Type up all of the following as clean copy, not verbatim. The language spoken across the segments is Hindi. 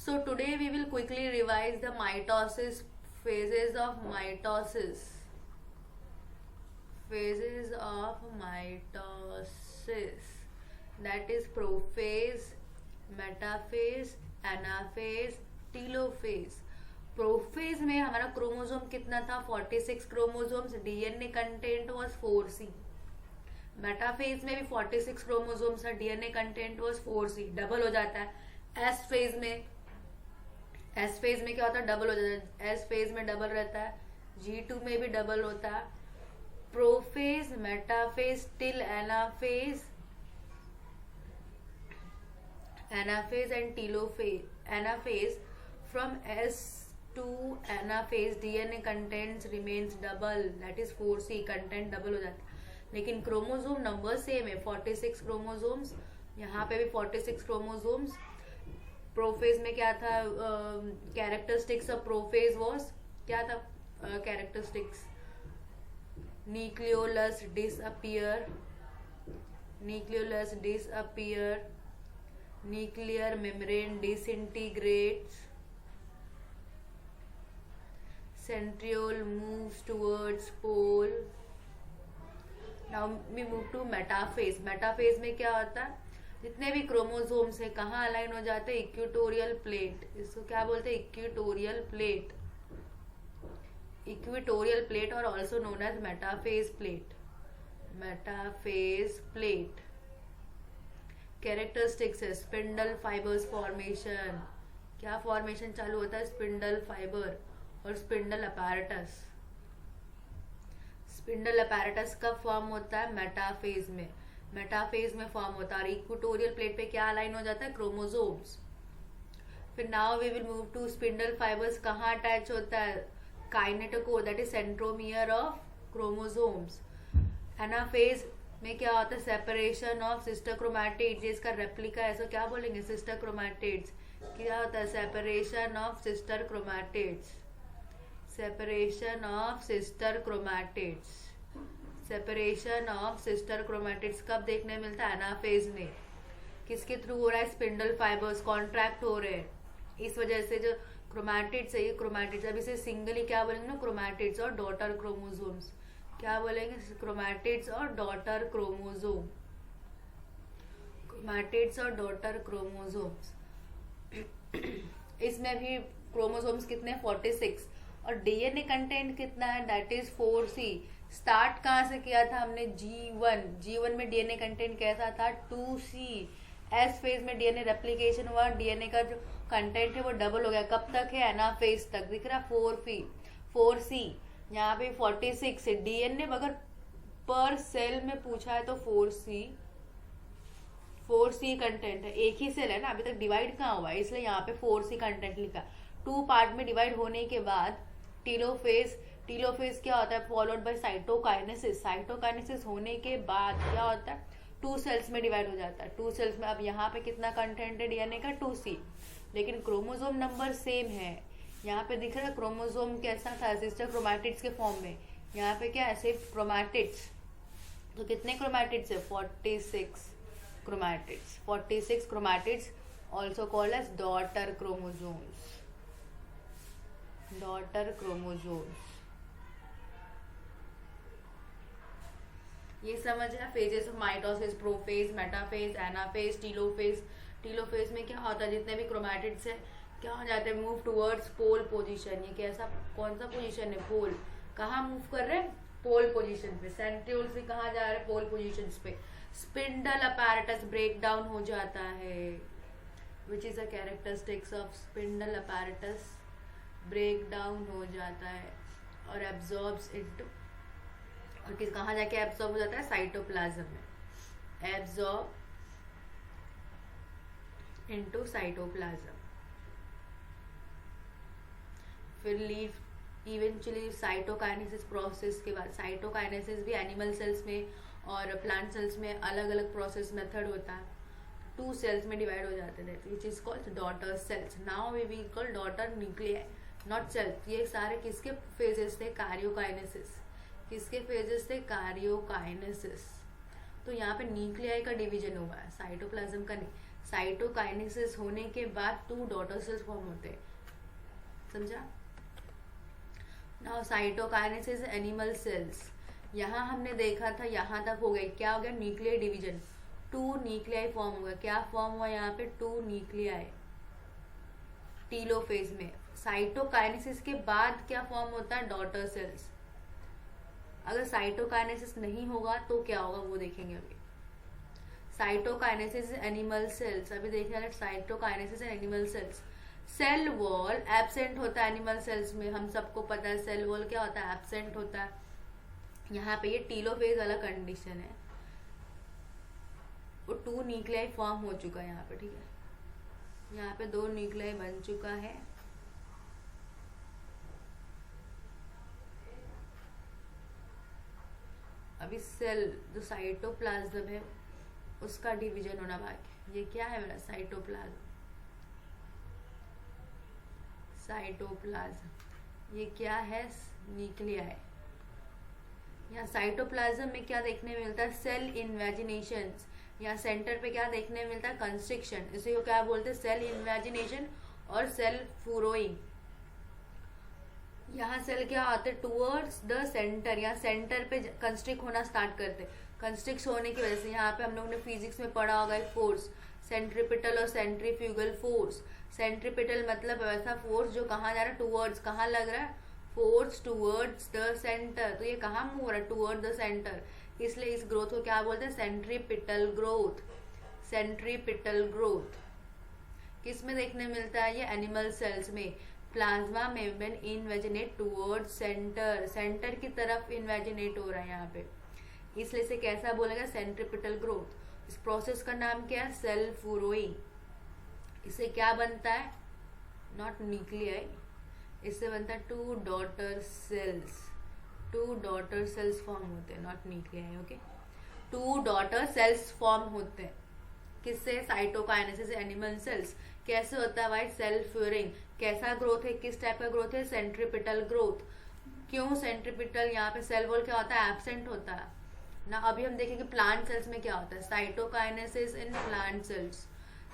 So today we will quickly revise the mitosis phases of mitosis. Phases of mitosis. That is prophase, metaphase, anaphase, telophase. Prophase में हमारा क्रोमोसोम कितना था 46 chromosomes, DNA content was 4C। Metaphase में भी 46 क्रोमोसोम्स है, DNA content was 4C, double हो जाता है। एस फेज में क्या होता है, डबल हो जाता है। एस फेज में डबल रहता है, G2 में भी डबल होता है। Prophase, metaphase till anaphase and telophase. Anaphase from S to anaphase DNA contents remains double, that is 4C, content double हो जाता है। लेकिन क्रोमोसोम नंबर सेम है, 46 क्रोमोसोम्स, यहाँ पे भी 46 क्रोमोसोम्स। प्रोफेज में क्या था, कैरेक्टरिस्टिक्स ऑफ प्रोफेज वॉज क्या था, characteristics nucleolus disappear, nuclear membrane डिसइंटीग्रेट्स, centriole moves towards pole. Now we move to metaphase. Metaphase में क्या होता है, जितने भी क्रोमोसोम्स है कहाँ अलाइन हो जाते हैं, इक्वेटोरियल प्लेट। इसको क्या बोलते हैं, इक्वेटोरियल प्लेट। इक्वेटोरियल प्लेट और also known as metaphase plate. Metaphase plate characteristics है स्पिंडल फाइबर्स फॉर्मेशन। क्या फॉर्मेशन चालू होता है, स्पिंडल फाइबर और स्पिंडल अपैरेटस। स्पिंडल अपैरेटस कब फॉर्म होता है, मेटाफेज में। मेटाफेज में फॉर्म होता है और इक्वेटोरियल प्लेट पे क्या अलाइन हो जाता है, क्रोमोसोम्स। फिर now we will move to spindle fibres, कहाँ अटैच होता है, kinetochore, that is centromere of chromosomes. Anaphase में क्या होता है, सेपरेशन ऑफ सिस्टर क्रोमैटिड्स, इसका रेप्लिका ऐसा क्या बोलेंगे, सिस्टर क्रोमैटिड्स। क्या होता है, separation of sister chromatids, separation of sister chromatids. Separation of sister chromatids कब देखने मिलता है, एनाफेज में। किसके थ्रू हो रहा है, स्पिंडल फाइबर्स कॉन्ट्रैक्ट हो रहे हैं, इस वजह से जो क्रोमैटिड्स है ये क्रोमैटिड्स, अब इसे सिंगली क्या बोलेंगे ना, क्रोमैटिड्स और डॉटर क्रोमोसोम्स। क्या बोलेंगे, क्रोमैटिड्स और डॉटर क्रोमोसोम, क्रोमैटिड्स और डॉटर क्रोमोसोम्स। इसमें भी क्रोमोसोम्स कितने, 46 और डीएनए कंटेंट कितना है, दैट इज 4C। स्टार्ट कहाँ से किया था हमने, G1 में डीएनए कंटेंट कैसा था, 2C। एस फेज में डीएनए रेप्लिकेशन हुआ, डीएनए का जो कंटेंट है वो डबल हो गया, कब तक है, एनाफेज तक, दिख रहा 4C। यहाँ पे 46 है डीएनए, अगर पर सेल में पूछा है तो 4C कंटेंट है, एक ही सेल है ना, अभी तक डिवाइड कहाँ हुआ है, इसलिए यहाँ पे 4C कंटेंट लिखा। 2 पार्ट में डिवाइड होने के बाद टीलोफेज क्या होता है, फॉलोड बाय साइटोकाइनेसिस। साइटोकाइनेसिस होने के बाद क्या होता है, 2 सेल्स में डिवाइड हो जाता है। 2 सेल्स में अब यहाँ पे कितना कंटेंट है डीएनए का, 2C, लेकिन क्रोमोसोम नंबर सेम है। यहाँ पे दिख रहा है क्रोमोसोम कैसा था, सिस्टर क्रोमैटिड्स के फॉर्म में। यहाँ पे क्या है, सिर्फ क्रोमैटिड्स। तो कितने क्रोमैटिड्स है, 46 chromatids. 46 chromatids also called as daughter chromosomes, daughter chromosomes. ये समझ है phases of mitosis, prophase, metaphase, anaphase, telophase. Telophase में क्या होता है, जितने भी क्रोमैटिड्स है क्या हो जाते हैं, मूव टुवर्ड्स पोल पोजीशन। ये कैसा, कौन सा पोजीशन है, पोल। कहाँ मूव कर रहे हैं, पोल पोजीशन पे। सेंट्रियोल से कहाँ जा रहे हैं, पोल पोजीशन पे। स्पिंडल अपैरेटस ब्रेक डाउन हो जाता है, which is a characteristics of spindle apparatus, break down हो जाता है और एब्जॉर्ब्स इनटू, और किस कहाँ जाके एब्जॉर्ब हो जाता है, साइटोप्लाज्म में, एब्जॉर्ब इनटू साइटोप्लाज्म। फिर लीव इवेंचुअली साइटोकाइनेसिस प्रोसेस के बाद, साइटोकाइनेसिस भी एनिमल सेल्स में और प्लांट सेल्स में अलग अलग प्रोसेस मेथड होता है। 2 सेल्स में डिवाइड हो जाते हैं, which is called daughter cells. Now we will call daughter nuclei, not cells. ये सारे किसके फेजेस थे, कार्योकाइनेसिस। किसके फेजेस थे, कार्योकाइनेसिस। तो यहाँ पे न्यूक्लियाई का डिवीजन हुआ है, साइटोप्लाज्म का नहीं। साइटोकाइनेसिस होने के बाद 2 डॉटर सेल्स फॉर्म होते हैं, समझा। नाउ साइटोकाइनेसिस एनिमल सेल्स, यहाँ हमने देखा था यहाँ तक हो गया, क्या हो गया, न्यूक्लियर डिवीजन, 2 न्यूक्लियाई फॉर्म हुआ। क्या फॉर्म हुआ यहाँ पे, 2 न्यूक्लियाई टीलोफेज में। साइटोकाइनेसिस के बाद क्या फॉर्म होता है, डॉटर सेल्स। अगर साइटोकाइनेसिस नहीं होगा तो क्या होगा वो देखेंगे अभी। साइटोकाइनेसिस एनिमल सेल्स, अभी देखना है cytokinesis animal cells. Cell wall absent होता है एनिमल सेल्स में, हम सबको पता है सेल वॉल क्या होता है, एब्सेंट होता है। यहाँ पे ये टीलोफेज वाला कंडीशन है, वो 2 न्यूक्लियाई फॉर्म हो चुका है यहाँ पे, ठीक है। यहाँ पे 2 न्यूक्लियाई बन चुका है। अभी सेल जो साइटोप्लाज्म है उसका डिवीजन होना बाकी। ये क्या है मेरा, साइटोप्लाज्म, साइटोप्लाज्म ये क्या है, न्यूक्लियाई। यहाँ साइटोप्लाज्म में क्या देखने मिलता है, सेल इन्वेजिनेशन। यहाँ सेंटर पे क्या देखने मिलता है, कंस्ट्रिक्शन, इसे को क्या बोलते हैं, सेल इन्वेजिनेशन और सेल फूरोइंग। यहाँ सेल क्या आते हैं, टूवर्ड्स द सेंटर, यहाँ सेंटर पे कंस्ट्रिक्ट होना स्टार्ट करते। कंस्ट्रिक्ट होने की वजह से यहाँ पे हम लोग ने फिजिक्स में पढ़ा होगा एक फोर्स, सेंट्रीपिटल और सेंट्रीफ्यूगल फोर्स। सेंट्रीपिटल मतलब वैसा फोर्स जो कहाँ जा रहा है, टूवर्ड्स, कहाँ लग रहा है, फोर्स टूवर्ड्स द सेंटर, तो ये कहाँ मूव हो रहा है, टूवर्ड द सेंटर, इसलिए इस ग्रोथ को क्या बोलते हैं, सेंट्रीपिटल ग्रोथ। सेंट्रीपिटल ग्रोथ किस में देखने मिलता है, ये एनिमल सेल्स में। Plasma membrane invaginate toward centre, centre की तरफ इन्वेजिनेट हो रहा है यहाँ पे, इसलिए इसे कैसा बोलेगा, सेंट्रीपिटल ग्रोथ। इस प्रोसेस का नाम क्या है, सेल फूरोइंग। इससे क्या बनता है, नॉट न्यूक्लियाई, इससे बनता है 2 daughter sales. 2 daughter cells form होते हैं, not nuclei, okay. 2 daughter cells form होते हैं किससे, साइटोकाइनेसिस एनिमल सेल्स। कैसे होता है भाई, सेल फ्यूरिंग। कैसा ग्रोथ है, किस टाइप का ग्रोथ है, सेंट्रीपिटल ग्रोथ। क्यों सेंट्रीपिटल, यहाँ पे सेल वॉल क्या होता है, एब्सेंट होता है ना। अभी हम देखेंगे प्लांट सेल्स में क्या होता है, साइटोकाइनेसिस इन प्लांट सेल्स।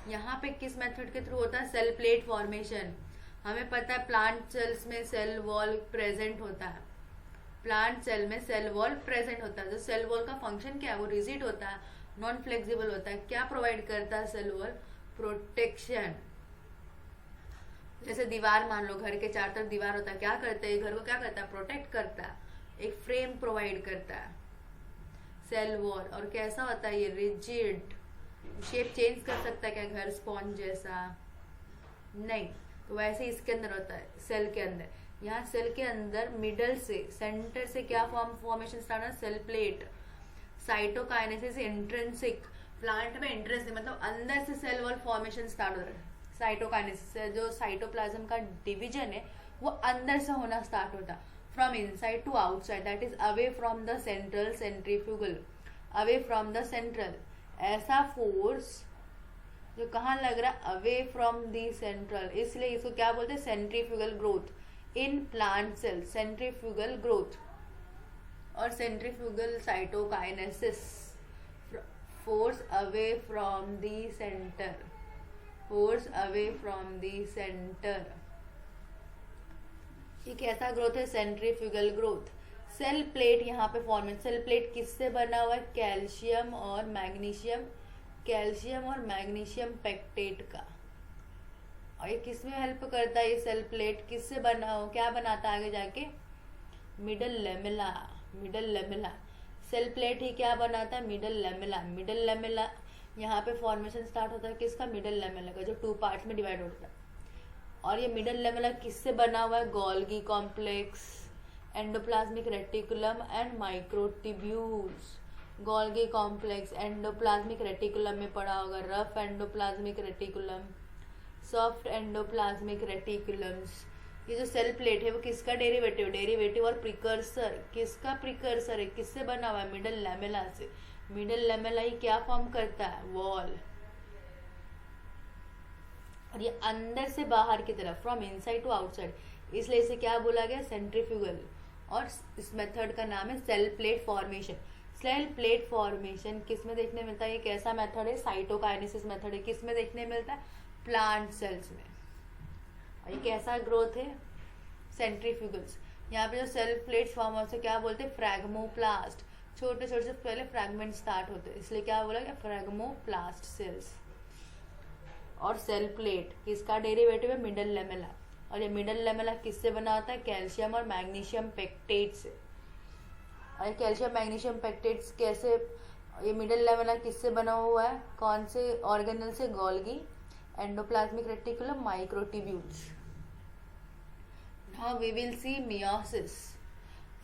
यहाँ पे किस मेथड के थ्रू होता है, सेल प्लेट फॉर्मेशन। हमें पता है प्लांट सेल्स में सेल वॉल प्रेजेंट होता है, प्लांट सेल में सेल वॉल प्रेजेंट होता है। तो सेल वॉल का फंक्शन क्या है, वो रिजिड होता है, नॉन फ्लेक्सिबल होता है। क्या प्रोवाइड करता है सेल वॉल, प्रोटेक्शन। जैसे दीवार, मान लो घर के चारों तरफ दीवार होता है, क्या करता है, घर को क्या करता है, प्रोटेक्ट करता है, एक फ्रेम प्रोवाइड करता है सेल वॉल। और कैसा होता है ये, रिजिड, शेप चेंज कर सकता है क्या घर, स्पॉन्ज जैसा नहीं, तो वैसे इसके अंदर होता है सेल के अंदर। यहाँ सेल के अंदर मिडल से, सेंटर से क्या फॉर्मेशन स्टार्ट है, cell plate. Cytokinesis intrinsic, plant में इंट्रिंसिक मतलब अंदर से सेल वॉल फॉर्मेशन स्टार्ट हो रहा है। साइटोकाइनेसिस जो साइटोप्लाज्म का डिवीजन है वो अंदर से होना स्टार्ट होता है, from inside to outside, that is away from the central centrifugal, away from the central. ऐसा फोर्स जो कहाँ लग रहा है, अवे फ्रॉम दी सेंट्रल, इसलिए इसको क्या बोलते हैं, centrifugal growth in plant cell, centrifugal growth. और centrifugal cytokinesis, force away from the centre, force away from the centre. ये कैसा ग्रोथ है, सेंट्रीफ्यूगल ग्रोथ। सेल प्लेट यहाँ पे फॉर्म है, सेल प्लेट किससे बना हुआ है, कैल्शियम और मैग्नीशियम, कैल्शियम और मैग्नीशियम पेक्टेट का। और ये किस में हेल्प करता है, ये सेल प्लेट किससे बना हो, क्या बनाता है आगे जाके, middle lamella, middle lamella. Cell plate ही क्या बनाता है, मिडल लेमेला। मिडल लेमेला यहाँ पे फॉर्मेशन स्टार्ट होता है किसका, मिडल लेमेला का, जो 2 पार्ट्स में डिवाइड होता है। और ये मिडल लेमेला किससे बना हुआ है, Golgi complex, endoplasmic reticulum and microtubules. Golgi complex, endoplasmic reticulum में पड़ा होगा, rough endoplasmic reticulum, soft endoplasmic reticulums. ये जो सेल प्लेट है वो किसका डेरिवेटिव, डेरिवेटिव और प्रिकर्सर, किसका प्रिकर्सर है, किससे बना हुआ है, मिडल लेमेला से। मिडल लेमेला ही क्या फॉर्म करता है, वॉल। और ये अंदर से बाहर की तरफ, फ्रॉम इनसाइड टू आउटसाइड, इसलिए इसे क्या बोला गया, सेंट्रीफ्यूगल। और इस मेथड का नाम है cell plate formation. Cell plate formation किस में देखने मिलता है? ये कैसा मेथड है? साइटोकाइनेसिस मेथड है। किस में देखने मिलता है? प्लांट सेल्स में। और ये कैसा ग्रोथ है? सेंट्रीफ्यूगल्स। यहाँ पे जो सेल प्लेट्स फॉर्म होते हैं क्या बोलते हैं? फ्रैगमोप्लास्ट। छोटे छोटे से पहले फ्रैगमेंट स्टार्ट होते हैं, इसलिए क्या बोला गया? फ्रैगमोप्लास्ट सेल्स। और सेल प्लेट किसका डेरिवेटिव है? Middle lamella. और ये मिडल लेमेला किससे बना होता है? कैल्शियम और मैग्नीशियम पेक्टेट से। और कैल्शियम मैग्नीशियम पेक्टेट्स कैसे, ये मिडल लेमेला किससे बना हुआ है? कौन से ऑर्गेनल से? Golgi, endoplasmic reticulum, microtubules. Now we will see meiosis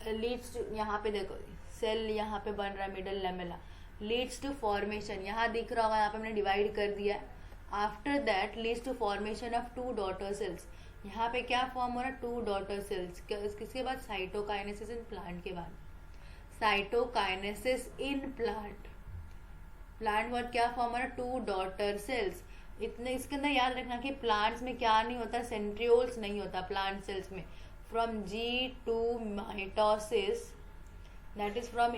leads to, यहाँ पे देखो सेल यहाँ पे बन रहा है middle lamella, leads to formation, यहाँ दिख रहा होगा, यहाँ पे हमने डिवाइड कर दिया है। After that leads to formation of 2 daughter cells. यहाँ पे क्या फॉर्म हो रहा है? 2 डॉटर सेल्स। किसके बाद? साइटोकाइनेसिस इन प्लांट के बाद। Cytokinesis in plant, plant word क्या फॉर्म हो रहा है? 2 डॉटर सेल्स। इतने इसके अंदर याद रखना कि प्लांट्स में क्या नहीं होता? सेंट्रियोल्स नहीं होता प्लांट सेल्स में। From G two mitosis, that is from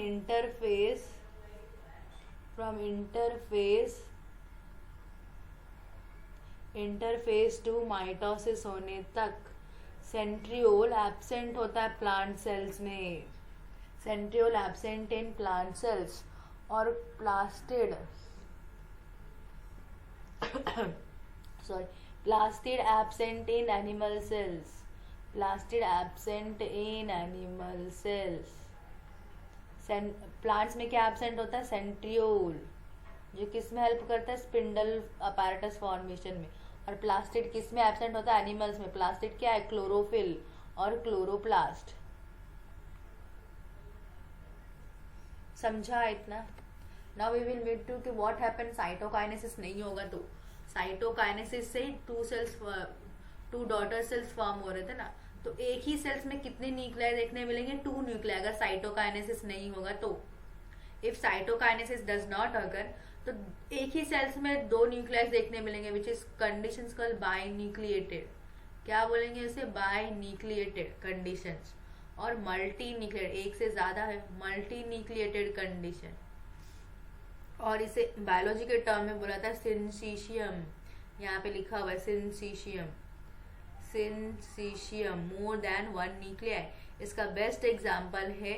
interphase to mitosis होने तक सेंट्रियोल एब्सेंट होता है प्लांट सेल्स में। Centriole absent in plant cells. और plastid plastid absent in animal cells. Plastid absent in animal cells. Plants में क्या एब्सेंट होता है? सेंट्रियोल, जो किस में हेल्प करता है? स्पिंडल अपैरेटस फॉर्मेशन में। और प्लास्टिड किस में एब्सेंट होता है? एनिमल्स में। प्लास्टिड क्या है? क्लोरोफिल और क्लोरोप्लास्ट। समझा इतना? Now we will meet to कि व्हाट हैपन साइटोकाइनेसिस नहीं होगा तो। साइटोकाइनेसिस से 2 डॉटर सेल्स फॉर्म हो रहे थे ना, तो एक ही सेल्स में कितने न्यूक्लियाई देखने मिलेंगे? 2 न्यूक्लियाई, अगर साइटोकाइनेसिस नहीं होगा तो। इफ साइटोकाइनेसिस डज नॉट अगर, तो एक ही सेल्स में 2 न्यूक्लियाई देखने मिलेंगे, विच इज कंडीशंस कॉल्ड बाइन्यूक्लिएटेड। क्या बोलेंगे इसे? बाइन्यूक्लिएटेड कंडीशंस। और मल्टी न्यूक्लिएटेड, एक से ज्यादा है, मल्टी न्यूक्लिएटेड कंडीशन। और इसे बायोलॉजी के टर्म में बोला था सिंसीशियम। यहाँ पे लिखा हुआ है सिंसीशियम। सिंसीशियम, मोर देन 1 न्यूक्लियाई। इसका बेस्ट एग्जाम्पल है,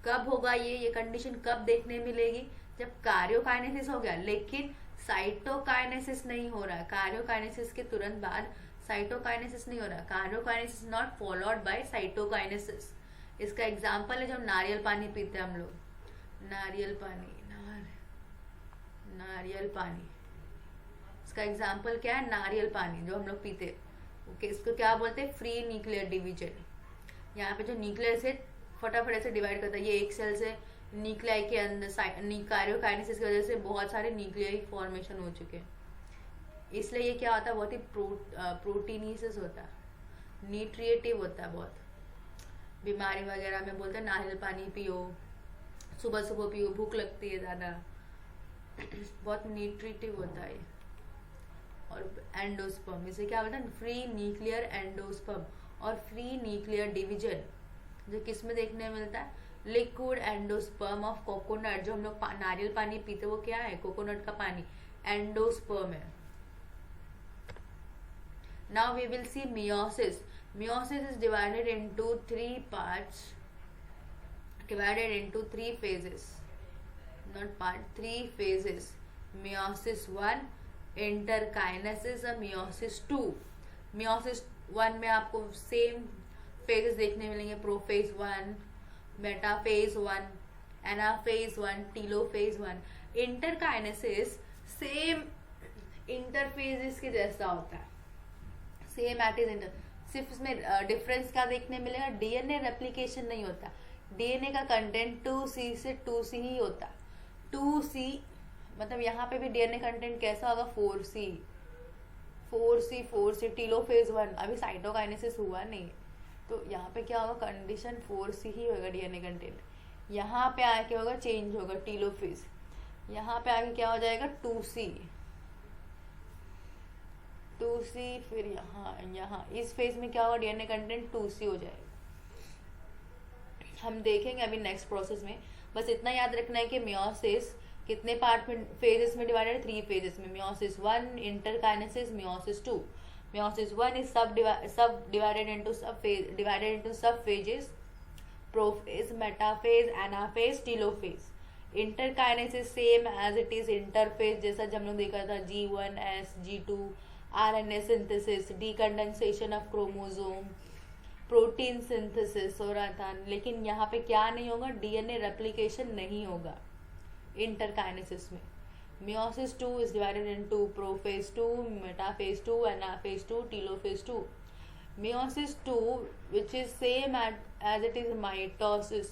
कब होगा ये कंडीशन कब देखने मिलेगी? जब कार्योकाइनेसिस हो गया, लेकिन साइटोकाइनेसिस नहीं हो रहा। कार्योकाइनेसिस के तुरंत बाद साइटोकाइनेसिस नहीं हो रहा। Karyokinesis not followed by cytokinesis. इसका एग्जाम्पल है जब नारियल पानी पीते हैं हम लोग, नारियल पानी, नारियल पानी। इसका एग्जाम्पल क्या है? नारियल पानी जो हम लोग पीते। ओके, इसको क्या बोलते हैं? Free nuclear division. यहाँ पे जो न्यूक्लियस है फटाफट ऐसे डिवाइड करता है। ये एक सेल से न्यूक्लियाई के अंदर कार्योकाइनेसिस की वजह से बहुत सारे न्यूक्लियाई फॉर्मेशन हो चुके हैं, इसलिए ये क्या होता है? बहुत ही प्रोटीनीसिस होता है, न्यूट्रिएटिव होता है बहुत। बीमारी वगैरह में बोलते हैं नारियल पानी पियो, सुबह सुबह पियो, भूख लगती है ज़्यादा, बहुत न्यूट्रिटिव होता है। और एंडोस्पर्म, इसे क्या बोलते हैं? फ्री न्यूक्लियर एंडोस्पर्म और फ्री न्यूक्लियर डिवीजन, जो किस में देखने मिलता है? Liquid endosperm of coconut. जो हम लोग नारियल पानी पीते वो क्या है? कोकोनट का पानी, एंडोस्पर्म है। Now we will see meiosis. Meiosis is divided into 3 parts, divided into 3 phases, not part, 3 phases. Meiosis 1, interkinesis, और meiosis 2. meiosis 1 में आपको सेम phases देखने मिलेंगे, prophase 1, metaphase 1, anaphase 1, telophase 1. Interkinesis same interphases के जैसा होता है, सेम एट इज इंटर, सिर्फ इसमें डिफरेंस क्या देखने मिलेगा? डीएनए रेप्लिकेशन नहीं होता। डीएनए का कंटेंट 2C से 2C ही होता। 2C मतलब यहाँ पे भी डीएनए कंटेंट कैसा होगा? 4C। टीलोफेज 1, अभी साइटोकाइनेसिस हुआ नहीं, तो यहाँ पे क्या होगा? कंडीशन 4C ही होगा डीएनए कंटेंट। यहाँ पे आके होगा चेंज होगा टीलोफेज, यहाँ पे आके क्या हो जाएगा? 2C, फिर यहाँ इस फेज में क्या होगा? डीएनए कंटेंट 2C हो जाएगा। हम देखेंगे अभी नेक्स्ट प्रोसेस में। बस इतना याद रखना है कि मियोसिस कितने पार्ट में फेजेस में डिवाइडेड है, 3 फेजेस में। Meiosis 1, interkinesis, meiosis 2। Meiosis 1 is divided into sub phases, prophase, metaphase, anaphase, telophase। Interkinesis same as it is interphase, जैसा जब हम लोग देखा था G1S, G2, RNA synthesis, decondensation of chromosome, protein synthesis हो रहा था। लेकिन यहाँ पे क्या नहीं होगा, डीएनए रेप्लिकेशन नहीं होगा इंटरकाइनेसिस में। Meiosis 2 is divided into prophase 2, metaphase 2, anaphase 2, telophase 2। Meiosis 2 which is same as it is mitosis।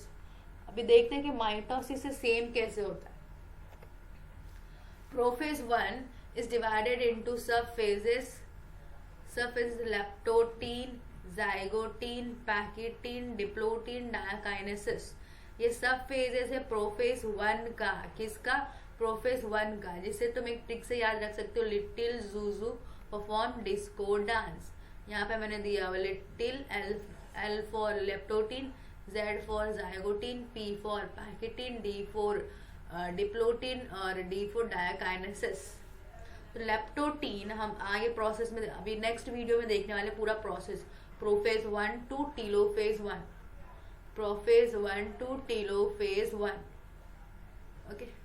अभी देखते हैं कि माइटोसिस से सेम कैसे होता है। Prophase 1 is divided into sub phases leptotin, zygotin, pachytin, diplotin, diakinesis। ये सब फेजेस है प्रोफेज 1 का। किसका? प्रोफेज 1 का, जिसे तुम एक ट्रिक से याद रख सकते हो, little Juju perform disco dance. यहाँ पे मैंने दिया हुआ little, L for leptotene, Z for zygotene, P for pachytene, D for diplotene और डी फॉर डायकाइनेसिस। तो लेप्टोटिन हम आगे प्रोसेस में अभी नेक्स्ट वीडियो में देखने वाले पूरा process, prophase 1 to telophase 1, prophase 1 to telophase 1। Okay.